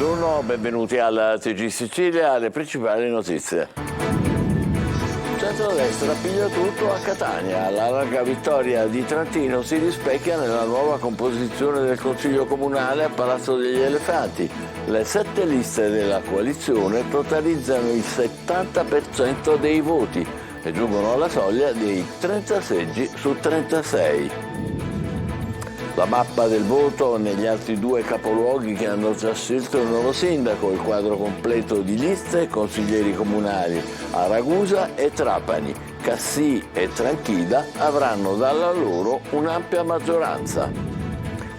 buongiorno, benvenuti alla TG Sicilia, alle principali notizie. Centrodestra piglia tutto a Catania. La larga vittoria di Trantino si rispecchia nella nuova composizione del Consiglio Comunale a Palazzo degli Elefanti. Le 7 liste della coalizione totalizzano il 70% dei voti e giungono alla soglia dei 30 seggi su 36. La mappa del voto negli altri 2 capoluoghi che hanno già scelto il nuovo sindaco, il quadro completo di liste e consiglieri comunali a Ragusa e Trapani. Cassì e Tranchida avranno dalla loro un'ampia maggioranza.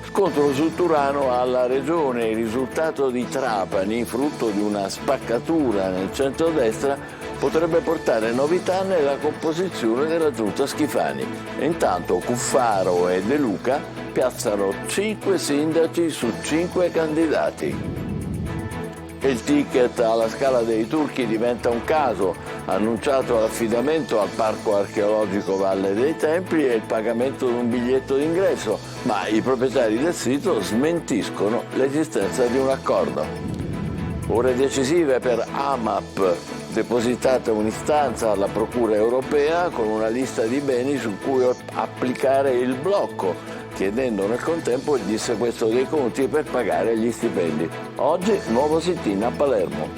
Scontro su Turano alla Regione. Il risultato di Trapani, frutto di una spaccatura nel centrodestra, potrebbe portare novità nella composizione della giunta Schifani. E intanto Cuffaro e De Luca piazzano 5 sindaci su 5 candidati. Il ticket alla Scala dei Turchi diventa un caso. Annunciato l'affidamento al Parco Archeologico Valle dei Templi e il pagamento di un biglietto d'ingresso, ma i proprietari del sito smentiscono l'esistenza di un accordo. Ore decisive per AMAP. Depositata un'istanza alla Procura europea con una lista di beni su cui applicare il blocco, chiedendo nel contempo il dissequestro dei conti per pagare gli stipendi. Oggi nuovo sit-in a Palermo.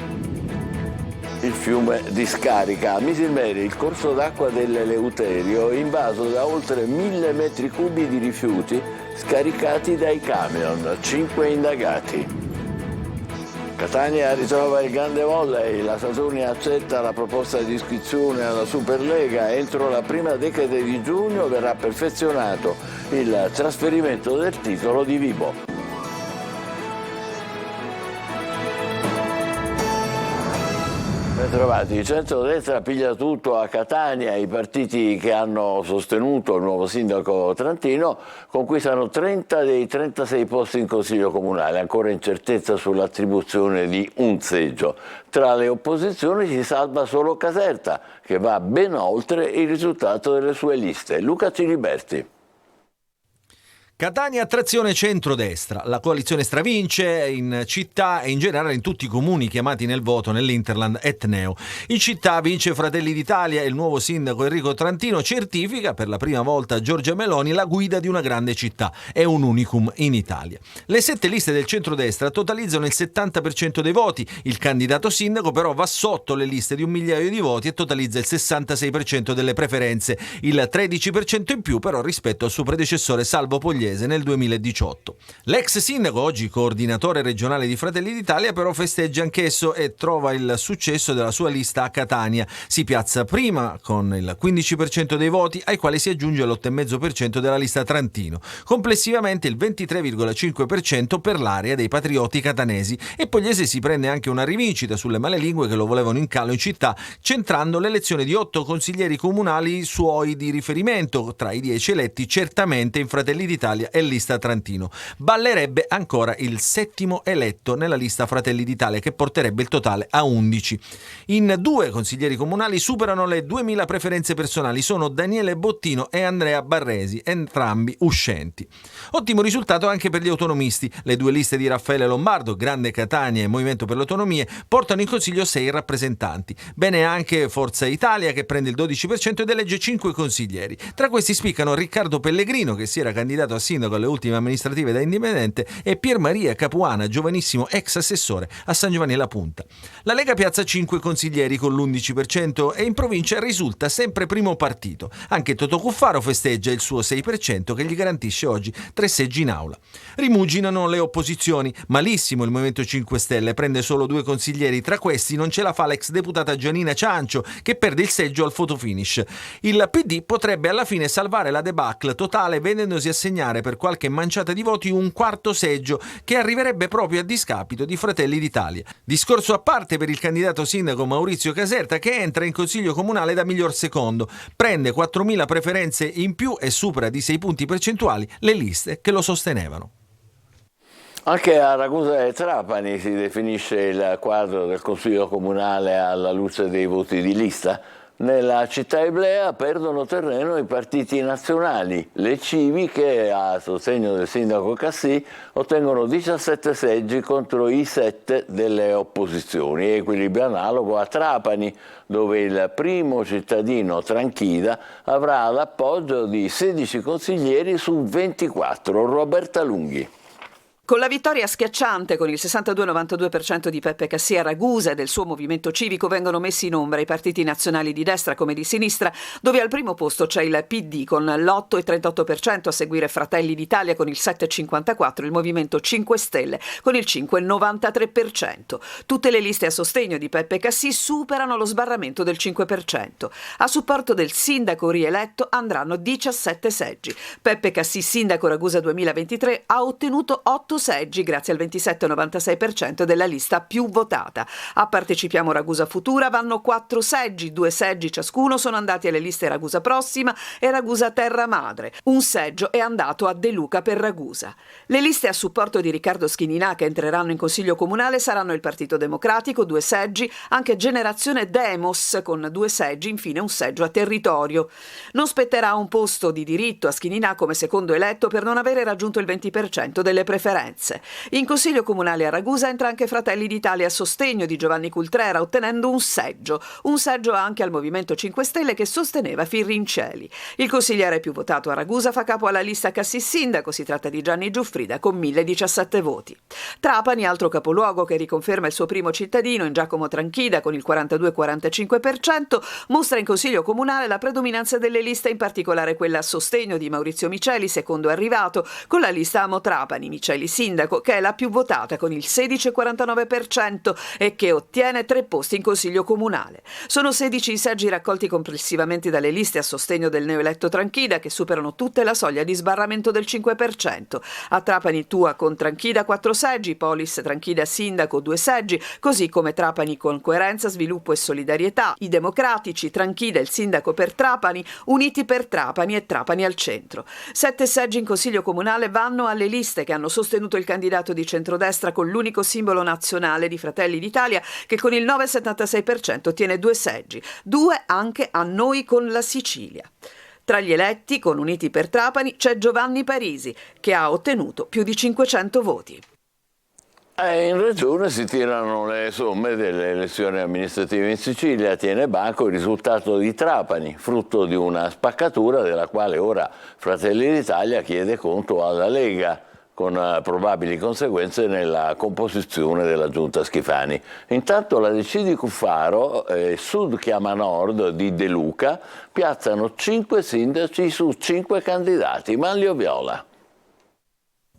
Il fiume discarica a Misilmeri, il corso d'acqua dell'Eleuterio, invaso da oltre 1000 metri cubi di rifiuti scaricati dai camion, 5 indagati. Catania ritrova il grande volley, la Saturnia accetta la proposta di iscrizione alla Superlega, entro la prima decade di giugno verrà perfezionato il trasferimento del titolo di Vibo. Bentrovati, il centrodestra piglia tutto a Catania, i partiti che hanno sostenuto il nuovo sindaco Trantino conquistano 30 dei 36 posti in Consiglio Comunale, ancora incertezza sull'attribuzione di un seggio. Tra le opposizioni si salva solo Caserta, che va ben oltre il risultato delle sue liste. Luca Ciliberti. Catania attrazione centrodestra, la coalizione stravince in città e in generale in tutti i comuni chiamati nel voto nell'Interland etneo. In città vince Fratelli d'Italia e il nuovo sindaco Enrico Trantino certifica per la prima volta a Giorgia Meloni la guida di una grande città. È un unicum in Italia. Le 7 liste del centrodestra totalizzano il 70% dei voti, il candidato sindaco però va sotto le liste di 1 migliaio di voti e totalizza il 66% delle preferenze, il 13% in più però rispetto al suo predecessore Salvo Pogliese nel 2018. L'ex sindaco, oggi coordinatore regionale di Fratelli d'Italia, però festeggia anch'esso e trova il successo della sua lista a Catania. Si piazza prima con il 15% dei voti, ai quali si aggiunge l'8,5% della lista Trantino. Complessivamente il 23,5% per l'area dei patrioti catanesi, e Pogliese si prende anche una rivincita sulle malelingue che lo volevano in calo in città, centrando l'elezione di 8 consiglieri comunali suoi di riferimento, tra i 10 eletti certamente in Fratelli d'Italia e lista Trantino. Ballerebbe ancora il 7° eletto nella lista Fratelli d'Italia, che porterebbe il totale a 11. In 2 consiglieri comunali superano le 2000 preferenze personali, sono Daniele Bottino e Andrea Barresi, entrambi uscenti. Ottimo risultato anche per gli autonomisti. Le 2 liste di Raffaele Lombardo, Grande Catania e Movimento per le Autonomie, portano in consiglio 6 rappresentanti. Bene anche Forza Italia, che prende il 12% ed elegge 5 consiglieri. Tra questi spiccano Riccardo Pellegrino, che si era candidato a sindaco alle ultime amministrative da indipendente, e Pier Maria Capuana, giovanissimo ex assessore a San Giovanni alla Punta. La Lega piazza 5 consiglieri con l'11% e in provincia risulta sempre primo partito. Anche Totò Cuffaro festeggia il suo 6% che gli garantisce oggi 3 seggi in aula. Rimuginano le opposizioni. Malissimo il Movimento 5 Stelle, prende solo 2 consiglieri, tra questi non ce la fa l'ex deputata Gianina Ciancio, che perde il seggio al fotofinish. Il PD potrebbe alla fine salvare la debacle totale vedendosi assegnare per qualche manciata di voti un 4° seggio che arriverebbe proprio a discapito di Fratelli d'Italia. Discorso a parte per il candidato sindaco Maurizio Caserta, che entra in consiglio comunale da miglior secondo, prende 4.000 preferenze in più e supera di 6 punti percentuali le liste che lo sostenevano. Anche a Ragusa e Trapani si definisce il quadro del Consiglio Comunale alla luce dei voti di lista. Nella città eblea perdono terreno i partiti nazionali. Le civiche, a sostegno del sindaco Cassì, ottengono 17 seggi contro i 7 delle opposizioni. Equilibrio analogo a Trapani, dove il primo cittadino Tranchida avrà l'appoggio di 16 consiglieri su 24. Roberta Lunghi. Con la vittoria schiacciante con il 62-92% di Peppe Cassì a Ragusa e del suo movimento civico vengono messi in ombra i partiti nazionali di destra come di sinistra, dove al primo posto c'è il PD con l'8,38%, a seguire Fratelli d'Italia con il 7,54%, il Movimento 5 Stelle con il 5,93%. Tutte le liste a sostegno di Peppe Cassì superano lo sbarramento del 5%. A supporto del sindaco rieletto andranno 17 seggi. Peppe Cassì, sindaco Ragusa 2023, ha ottenuto 8 seggi grazie al 27,96% della lista più votata. A Partecipiamo Ragusa Futura vanno 4 seggi, 2 seggi ciascuno sono andati alle liste Ragusa Prossima e Ragusa Terra Madre. Un seggio è andato a De Luca per Ragusa. Le liste a supporto di Riccardo Schininà che entreranno in Consiglio Comunale saranno il Partito Democratico, 2 seggi, anche Generazione Demos con 2 seggi, infine un seggio a territorio. Non spetterà un posto di diritto a Schininà come secondo eletto per non avere raggiunto il 20% delle preferenze. In Consiglio Comunale a Ragusa entra anche Fratelli d'Italia a sostegno di Giovanni Cultrera, ottenendo un seggio anche al Movimento 5 Stelle che sosteneva Firrinceli. Il consigliere più votato a Ragusa fa capo alla lista Cassì Sindaco, si tratta di Gianni Giuffrida con 1017 voti. Trapani, altro capoluogo che riconferma il suo primo cittadino in Giacomo Tranchida con il 42,45%, mostra in Consiglio Comunale la predominanza delle liste, in particolare quella a sostegno di Maurizio Miceli, secondo arrivato, con la lista Amo Trapani, Miceli sindaco, che è la più votata con il 16,49% e che ottiene 3 posti in Consiglio Comunale. Sono 16 i seggi raccolti complessivamente dalle liste a sostegno del neoeletto Tranchida, che superano tutte la soglia di sbarramento del 5%. A Trapani Tua con Tranchida 4 seggi, Polis Tranchida sindaco 2 seggi, così come Trapani con Coerenza, Sviluppo e Solidarietà, i Democratici, Tranchida il sindaco per Trapani, Uniti per Trapani e Trapani al centro. 7 seggi in Consiglio Comunale vanno alle liste che hanno sostenuto il candidato di centrodestra con l'unico simbolo nazionale di Fratelli d'Italia, che con il 9,76% ottiene 2 seggi, 2 anche a Noi con la Sicilia. Tra gli eletti, con Uniti per Trapani, c'è Giovanni Parisi, che ha ottenuto più di 500 voti. In Regione si tirano le somme delle elezioni amministrative in Sicilia. Tiene banco il risultato di Trapani, frutto di una spaccatura della quale ora Fratelli d'Italia chiede conto alla Lega, con probabili conseguenze nella composizione della giunta Schifani. Intanto la DC di Cuffaro e Sud Chiama Nord di De Luca piazzano 5 sindaci su 5 candidati. Manlio Viola.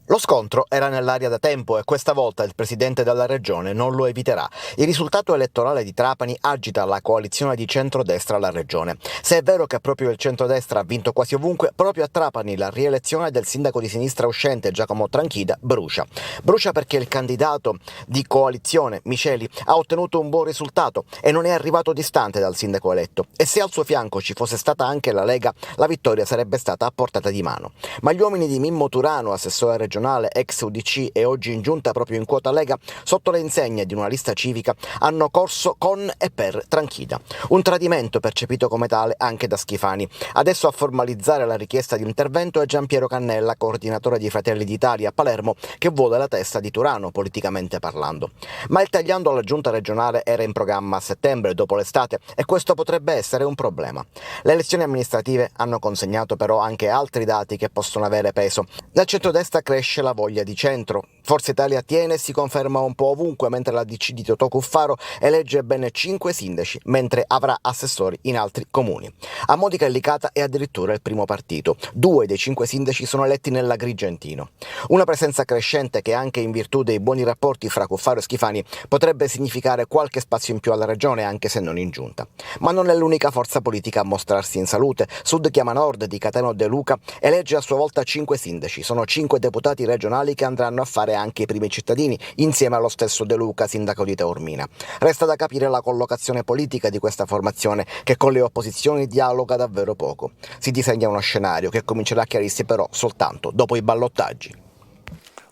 Lo scontro era nell'aria da tempo e questa volta il presidente della regione non lo eviterà. Il risultato elettorale di Trapani agita la coalizione di centrodestra alla regione. Se è vero che proprio il centrodestra ha vinto quasi ovunque, proprio a Trapani la rielezione del sindaco di sinistra uscente Giacomo Tranchida brucia. Brucia perché il candidato di coalizione, Miceli, ha ottenuto un buon risultato e non è arrivato distante dal sindaco eletto. E se al suo fianco ci fosse stata anche la Lega, la vittoria sarebbe stata a portata di mano. Ma gli uomini di Mimmo Turano, assessore regionale, ex UDC e oggi in giunta proprio in quota Lega, sotto le insegne di una lista civica, hanno corso con e per Tranchida. Un tradimento percepito come tale anche da Schifani. Adesso a formalizzare la richiesta di intervento è Giampiero Cannella, coordinatore di Fratelli d'Italia a Palermo, che vuole la testa di Turano, politicamente parlando. Ma il tagliando alla giunta regionale era in programma a settembre, dopo l'estate, e questo potrebbe essere un problema. Le elezioni amministrative hanno consegnato però anche altri dati che possono avere peso. Nel centrodestra cresce la voglia di centro. Forza Italia tiene e si conferma un po' ovunque, mentre la DC di Totò Cuffaro elegge ben 5 sindaci, mentre avrà assessori in altri comuni. A Modica e Licata è addirittura il primo partito. 2 dei 5 sindaci sono eletti nell'Agrigentino. Una presenza crescente che, anche in virtù dei buoni rapporti fra Cuffaro e Schifani, potrebbe significare qualche spazio in più alla regione, anche se non in giunta. Ma non è l'unica forza politica a mostrarsi in salute. Sud Chiama Nord di Cateno De Luca elegge a sua volta 5 sindaci. Sono 5 deputati regionali che andranno a fare anche i primi cittadini, insieme allo stesso De Luca, sindaco di Taormina. Resta da capire la collocazione politica di questa formazione, che con le opposizioni dialoga davvero poco. Si disegna uno scenario che comincerà a chiarirsi però soltanto dopo i ballottaggi.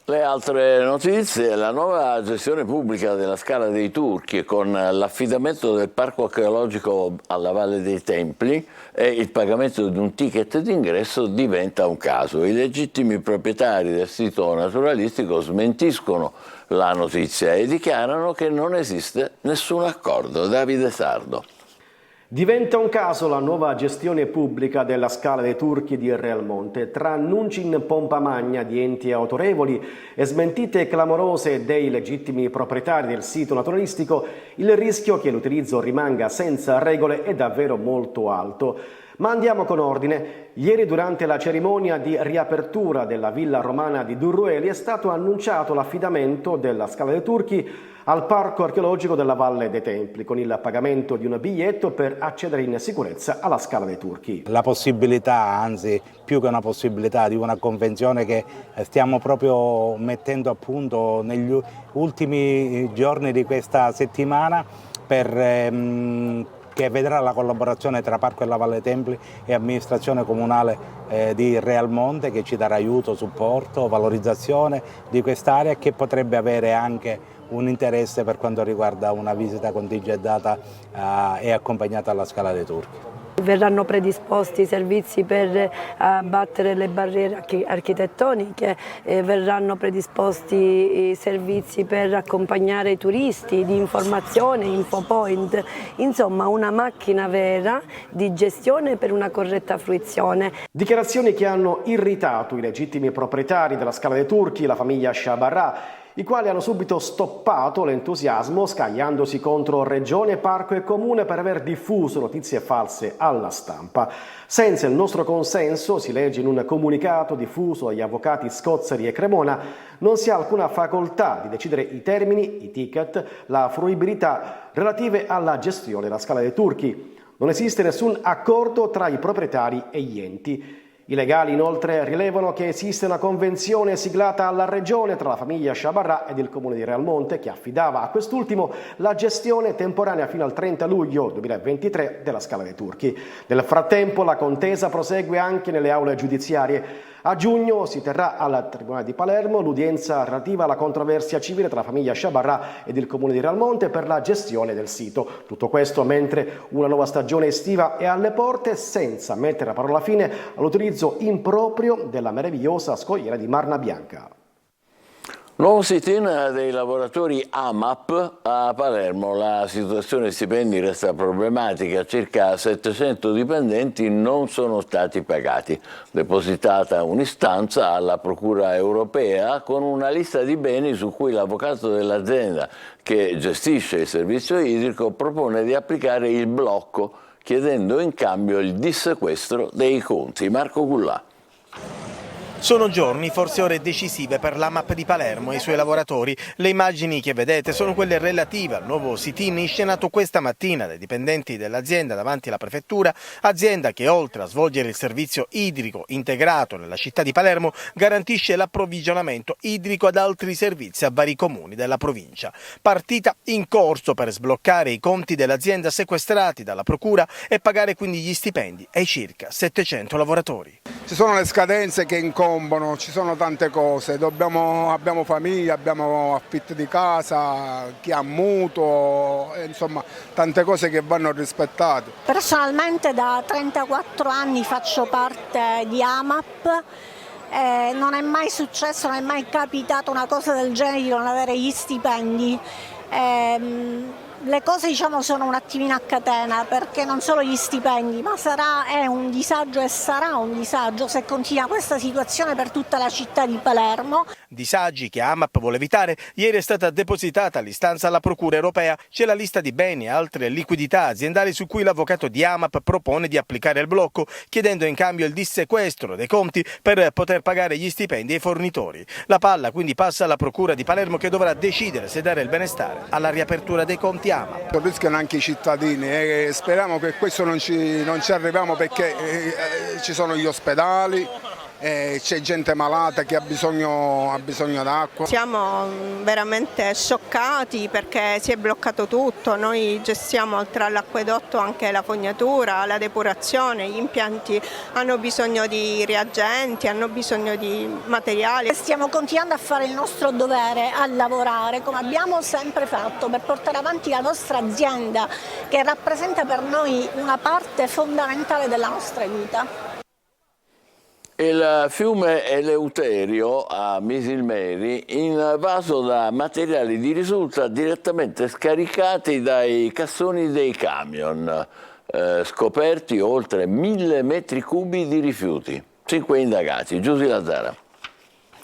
Le altre notizie: la nuova gestione pubblica della Scala dei Turchi con l'affidamento del parco archeologico alla Valle dei Templi e il pagamento di un ticket d'ingresso diventa un caso. I legittimi proprietari del sito naturalistico smentiscono la notizia e dichiarano che non esiste nessun accordo. Davide Sardo. Diventa un caso la nuova gestione pubblica della Scala dei Turchi di Realmonte. Tra annunci in pompa magna di enti autorevoli e smentite clamorose dei legittimi proprietari del sito naturalistico, il rischio che l'utilizzo rimanga senza regole è davvero molto alto. Ma andiamo con ordine. Ieri, durante la cerimonia di riapertura della villa romana di Durrueli, è stato annunciato l'affidamento della Scala dei Turchi al Parco archeologico della Valle dei Templi, con il pagamento di un biglietto per accedere in sicurezza alla Scala dei Turchi. La possibilità, anzi più che una possibilità, di una convenzione che stiamo proprio mettendo a punto negli ultimi giorni di questa settimana che vedrà la collaborazione tra Parco della Valle dei Templi e amministrazione comunale di Realmonte, che ci darà aiuto, supporto, valorizzazione di quest'area e che potrebbe avere anche un interesse per quanto riguarda una visita contingentata e accompagnata alla Scala dei Turchi. Verranno predisposti servizi per abbattere le barriere architettoniche, verranno predisposti servizi per accompagnare i turisti di informazione, infopoint, insomma una macchina vera di gestione per una corretta fruizione. Dichiarazioni che hanno irritato i legittimi proprietari della Scala dei Turchi, la famiglia Shabarra, i quali hanno subito stoppato l'entusiasmo scagliandosi contro Regione, Parco e Comune per aver diffuso notizie false alla stampa. Senza il nostro consenso, si legge in un comunicato diffuso dagli avvocati Scozzeri e Cremona, non si ha alcuna facoltà di decidere i termini, i ticket, la fruibilità relative alla gestione della Scala dei Turchi. Non esiste nessun accordo tra i proprietari e gli enti. I legali inoltre rilevano che esiste una convenzione siglata alla Regione tra la famiglia Shabarra ed il Comune di Realmonte che affidava a quest'ultimo la gestione temporanea fino al 30 luglio 2023 della Scala dei Turchi. Nel frattempo la contesa prosegue anche nelle aule giudiziarie. A giugno si terrà al Tribunale di Palermo l'udienza relativa alla controversia civile tra la famiglia Shabarra ed il Comune di Realmonte per la gestione del sito. Tutto questo mentre una nuova stagione estiva è alle porte, senza mettere la parola fine all'utilizzo improprio della meravigliosa scogliera di Marna Bianca. Nuovo sit-in dei lavoratori AMAP a Palermo. La situazione stipendi resta problematica. Circa 700 dipendenti non sono stati pagati. Depositata un'istanza alla Procura europea con una lista di beni su cui l'avvocato dell'azienda che gestisce il servizio idrico propone di applicare il blocco, chiedendo in cambio il dissequestro dei conti. Marco Gullà. Sono giorni, forse ore decisive per l'AMAP di Palermo e i suoi lavoratori. Le immagini che vedete sono quelle relative al nuovo sit-in inscenato questa mattina dai dipendenti dell'azienda davanti alla prefettura, azienda che oltre a svolgere il servizio idrico integrato nella città di Palermo garantisce l'approvvigionamento idrico ad altri servizi a vari comuni della provincia. Partita in corso per sbloccare i conti dell'azienda sequestrati dalla procura e pagare quindi gli stipendi ai circa 700 lavoratori. Ci sono le scadenze che incombono, ci sono tante cose, abbiamo famiglia, abbiamo affitto di casa, chi ha mutuo, insomma tante cose che vanno rispettate. Personalmente da 34 anni faccio parte di AMAP, non è mai successo, non è mai capitato una cosa del genere di non avere gli stipendi. Le cose sono un attimino a catena perché non solo gli stipendi ma è un disagio e sarà un disagio se continua questa situazione per tutta la città di Palermo. Disagi che AMAP vuole evitare. Ieri è stata depositata l'istanza alla Procura europea. C'è la lista di beni e altre liquidità aziendali su cui l'avvocato di AMAP propone di applicare il blocco, chiedendo in cambio il dissequestro dei conti per poter pagare gli stipendi ai fornitori. La palla quindi passa alla Procura di Palermo che dovrà decidere se dare il benestare alla riapertura dei conti AMAP. Rischiano anche i cittadini e speriamo che questo non ci arriviamo perché ci sono gli ospedali, c'è gente malata che ha bisogno d'acqua. Siamo veramente scioccati perché si è bloccato tutto, noi gestiamo oltre all'acquedotto anche la fognatura, la depurazione, gli impianti hanno bisogno di reagenti, hanno bisogno di materiali. Stiamo continuando a fare il nostro dovere, a lavorare come abbiamo sempre fatto per portare avanti la nostra azienda che rappresenta per noi una parte fondamentale della nostra vita. Il fiume Eleuterio a Misilmeri, invaso da materiali di risulta direttamente scaricati dai cassoni dei camion, scoperti oltre 1000 metri cubi di rifiuti. 5 indagati. Giusy Lazzara.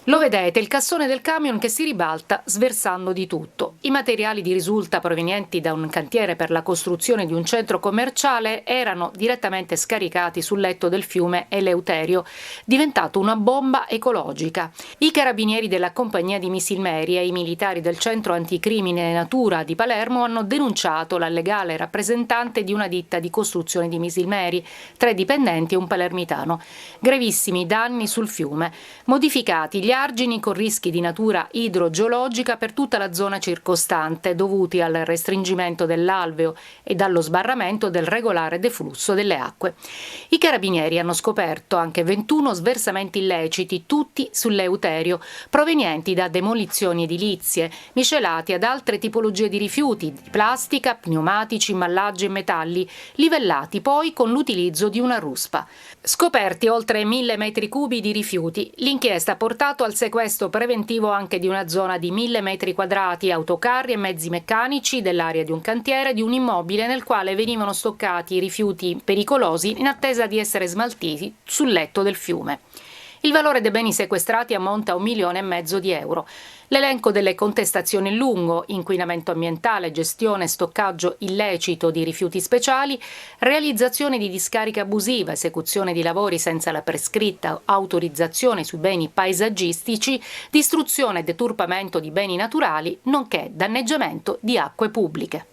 Lo vedete, il cassone del camion che si ribalta sversando di tutto. I materiali di risulta provenienti da un cantiere per la costruzione di un centro commerciale erano direttamente scaricati sul letto del fiume Eleuterio, diventato una bomba ecologica. I carabinieri della compagnia di Misilmeri e i militari del centro anticrimine Natura di Palermo hanno denunciato la legale rappresentante di una ditta di costruzione di Misilmeri, 3 dipendenti e un palermitano. Gravissimi danni sul fiume, modificati gli argini con rischi di natura idrogeologica per tutta la zona circostante, dovuti al restringimento dell'alveo e dallo sbarramento del regolare deflusso delle acque. I carabinieri hanno scoperto anche 21 sversamenti illeciti, tutti sull'Eleuterio, provenienti da demolizioni edilizie, miscelati ad altre tipologie di rifiuti, di plastica, pneumatici, imballaggi e metalli, livellati poi con l'utilizzo di una ruspa. Scoperti oltre 1000 metri cubi di rifiuti, l'inchiesta ha portato al sequestro preventivo anche di una zona di 1000 metri quadrati, autocarri e mezzi meccanici dell'area di un cantiere, di un immobile nel quale venivano stoccati rifiuti pericolosi in attesa di essere smaltiti sul letto del fiume. Il valore dei beni sequestrati ammonta a 1,5 milioni di euro. L'elenco delle contestazioni è lungo: inquinamento ambientale, gestione e stoccaggio illecito di rifiuti speciali, realizzazione di discariche abusive, esecuzione di lavori senza la prescritta autorizzazione sui beni paesaggistici, distruzione e deturpamento di beni naturali, nonché danneggiamento di acque pubbliche.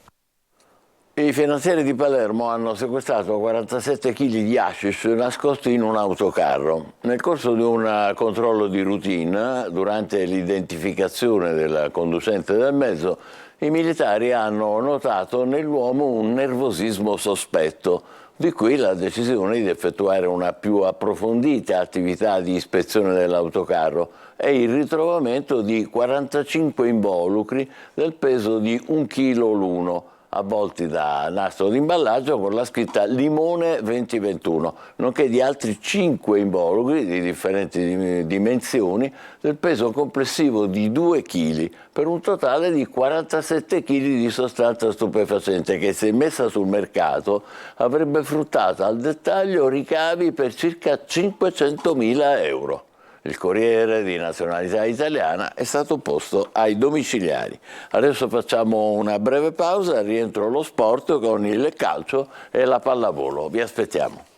I finanzieri di Palermo hanno sequestrato 47 kg di hashish nascosti in un autocarro. Nel corso di un controllo di routine, durante l'identificazione del conducente del mezzo, i militari hanno notato nell'uomo un nervosismo sospetto. Di qui la decisione di effettuare una più approfondita attività di ispezione dell'autocarro e il ritrovamento di 45 involucri del peso di 1 chilo l'uno, avvolti da nastro di imballaggio con la scritta Limone 2021, nonché di altri 5 involucri di differenti dimensioni del peso complessivo di 2 kg, per un totale di 47 kg di sostanza stupefacente che, se messa sul mercato, avrebbe fruttato al dettaglio ricavi per circa 500.000 euro. Il Corriere, di nazionalità italiana, è stato posto ai domiciliari. Adesso facciamo una breve pausa, rientro lo sport con il calcio e la pallavolo. Vi aspettiamo.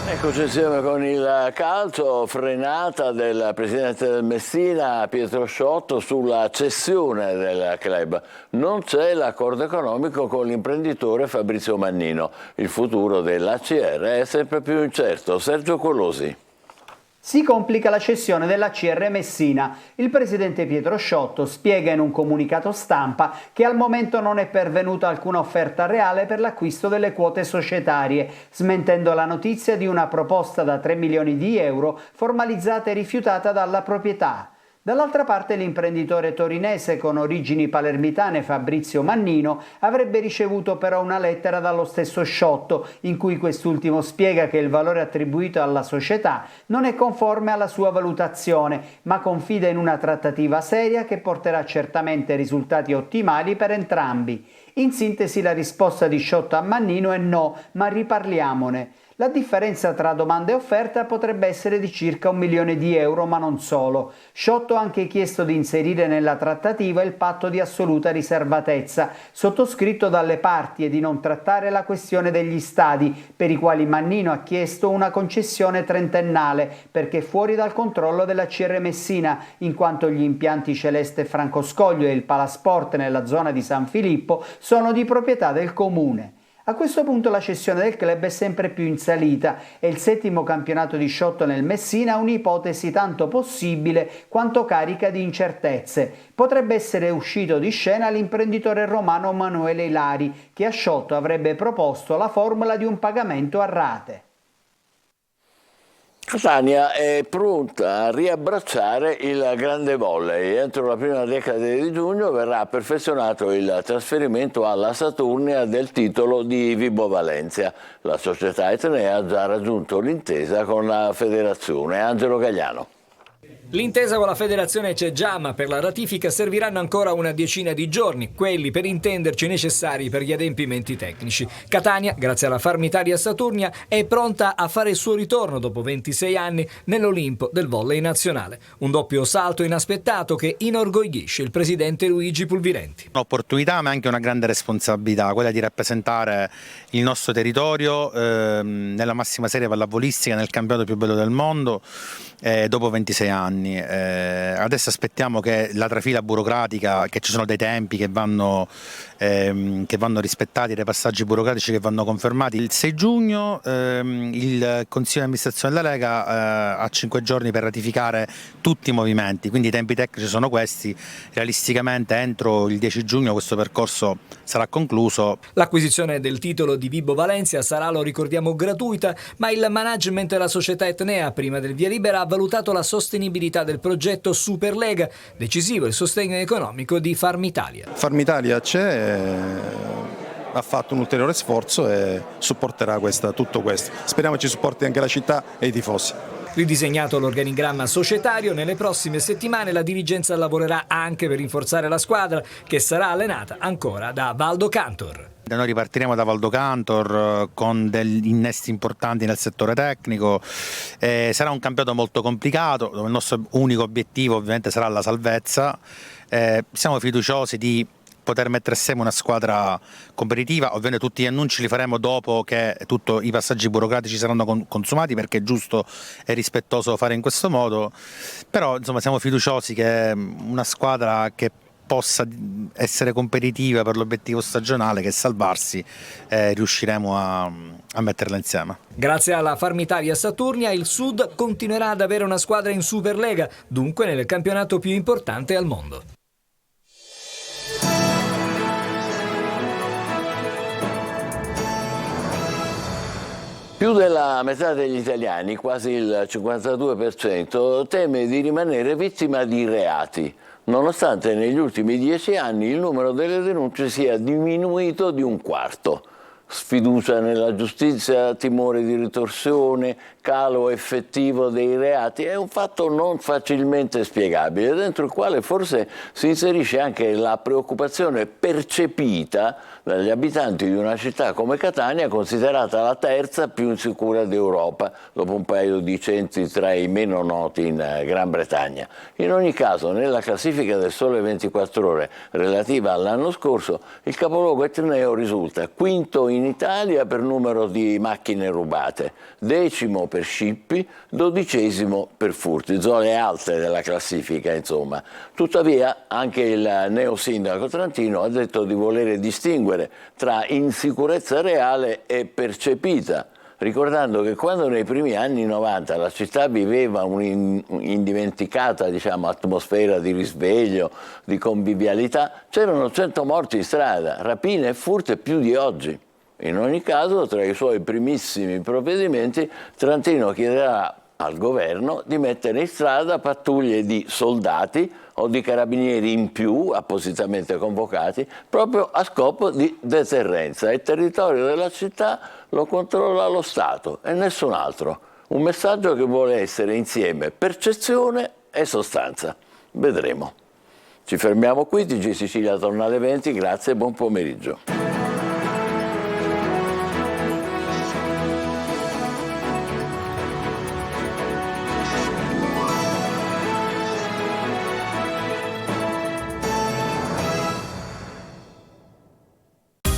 Eccoci insieme con il calcio, frenata del presidente del Messina Pietro Sciotto sulla cessione del club. Non c'è l'accordo economico con l'imprenditore Fabrizio Mannino. Il futuro dell'ACR è sempre più incerto. Sergio Colosi. Si complica la cessione dell'ACR Messina. Il presidente Pietro Sciotto spiega in un comunicato stampa che al momento non è pervenuta alcuna offerta reale per l'acquisto delle quote societarie, smentendo la notizia di una proposta da 3 milioni di euro formalizzata e rifiutata dalla proprietà. Dall'altra parte l'imprenditore torinese con origini palermitane Fabrizio Mannino avrebbe ricevuto però una lettera dallo stesso Sciotto in cui quest'ultimo spiega che il valore attribuito alla società non è conforme alla sua valutazione, ma confida in una trattativa seria che porterà certamente risultati ottimali per entrambi. In sintesi la risposta di Sciotto a Mannino è no, ma riparliamone. La differenza tra domanda e offerta potrebbe essere di circa 1 milione di euro, ma non solo. Sciotto ha anche chiesto di inserire nella trattativa il patto di assoluta riservatezza, sottoscritto dalle parti, e di non trattare la questione degli stadi, per i quali Mannino ha chiesto una concessione trentennale, perché fuori dal controllo della CR Messina, in quanto gli impianti Celeste Francoscoglio e il Palasport nella zona di San Filippo sono di proprietà del comune. A questo punto la cessione del club è sempre più in salita e il 7° campionato di Sciotto nel Messina ha un'ipotesi tanto possibile quanto carica di incertezze. Potrebbe essere uscito di scena l'imprenditore romano Manuele Ilari, che a Sciotto avrebbe proposto la formula di un pagamento a rate. Catania è pronta a riabbracciare il grande volley. Entro la prima decade di giugno verrà perfezionato il trasferimento alla Saturnia del titolo di Vibo Valentia. La società etnea ha già raggiunto l'intesa con la federazione. Angelo Gagliano. L'intesa con la federazione c'è già, ma per la ratifica serviranno ancora una decina di giorni, quelli per intenderci necessari per gli adempimenti tecnici. Catania, grazie alla Farm Italia Saturnia, è pronta a fare il suo ritorno dopo 26 anni nell'Olimpo del volley nazionale. Un doppio salto inaspettato che inorgoglisce il presidente Luigi Pulvirenti. Un'opportunità ma anche una grande responsabilità, quella di rappresentare il nostro territorio nella massima serie pallavolistica, nel campionato più bello del mondo, dopo 26 anni. Adesso aspettiamo che la trafila burocratica, che ci sono dei tempi che vanno rispettati, dei passaggi burocratici che vanno confermati. Il 6 giugno il Consiglio di amministrazione della Lega ha 5 giorni per ratificare tutti i movimenti, quindi i tempi tecnici sono questi. Realisticamente entro il 10 giugno questo percorso sarà concluso. L'acquisizione del titolo di Vibo Valentia sarà, lo ricordiamo, gratuita, ma il management della società etnea prima del via libera ha valutato la sostenibilità del progetto Superlega, decisivo il sostegno economico di Farm Italia. Farm Italia c'è, ha fatto un ulteriore sforzo e supporterà tutto questo. Speriamo ci supporti anche la città e i tifosi. Ridisegnato l'organigramma societario, nelle prossime settimane la dirigenza lavorerà anche per rinforzare la squadra, che sarà allenata ancora da Valdo Cantor. Noi ripartiremo da Valdo Cantor con degli innesti importanti nel settore tecnico. Sarà un campionato molto complicato, dove il nostro unico obiettivo ovviamente sarà la salvezza. Siamo fiduciosi di poter mettere assieme una squadra competitiva. Ovviamente tutti gli annunci li faremo dopo che tutti i passaggi burocratici saranno consumati, perché è giusto e rispettoso fare in questo modo, però insomma siamo fiduciosi che una squadra che possa essere competitiva per l'obiettivo stagionale, che è salvarsi, riusciremo a metterla insieme. Grazie alla Farm Italia Saturnia il Sud continuerà ad avere una squadra in Superlega, dunque nel campionato più importante al mondo. Più della metà degli italiani, quasi il 52%, teme di rimanere vittima di reati, nonostante negli ultimi 10 anni il numero delle denunce sia diminuito di un quarto. Sfiducia nella giustizia, timore di ritorsione, calo effettivo dei reati è un fatto non facilmente spiegabile, dentro il quale forse si inserisce anche la preoccupazione percepita dagli abitanti di una città come Catania, considerata la terza più insicura d'Europa, dopo un paio di centri tra i meno noti in Gran Bretagna. In ogni caso, nella classifica del Sole 24 Ore relativa all'anno scorso, il capoluogo etneo risulta quinto in Italia per numero di macchine rubate, 10° per scippi, 12° per furti, zone alte della classifica insomma. Tuttavia anche il neosindaco trentino ha detto di volere distinguere tra insicurezza reale e percepita, ricordando che quando nei primi anni 90 la città viveva un'indimenticata atmosfera di risveglio, di convivialità, c'erano 100 morti in strada, rapine e furti più di oggi. In ogni caso, tra i suoi primissimi provvedimenti, Trentino chiederà al governo di mettere in strada pattuglie di soldati o di carabinieri in più, appositamente convocati, proprio a scopo di deterrenza. Il territorio della città lo controlla lo Stato e nessun altro. Un messaggio che vuole essere insieme percezione e sostanza. Vedremo. Ci fermiamo qui, TG Sicilia torna alle 20, grazie e buon pomeriggio.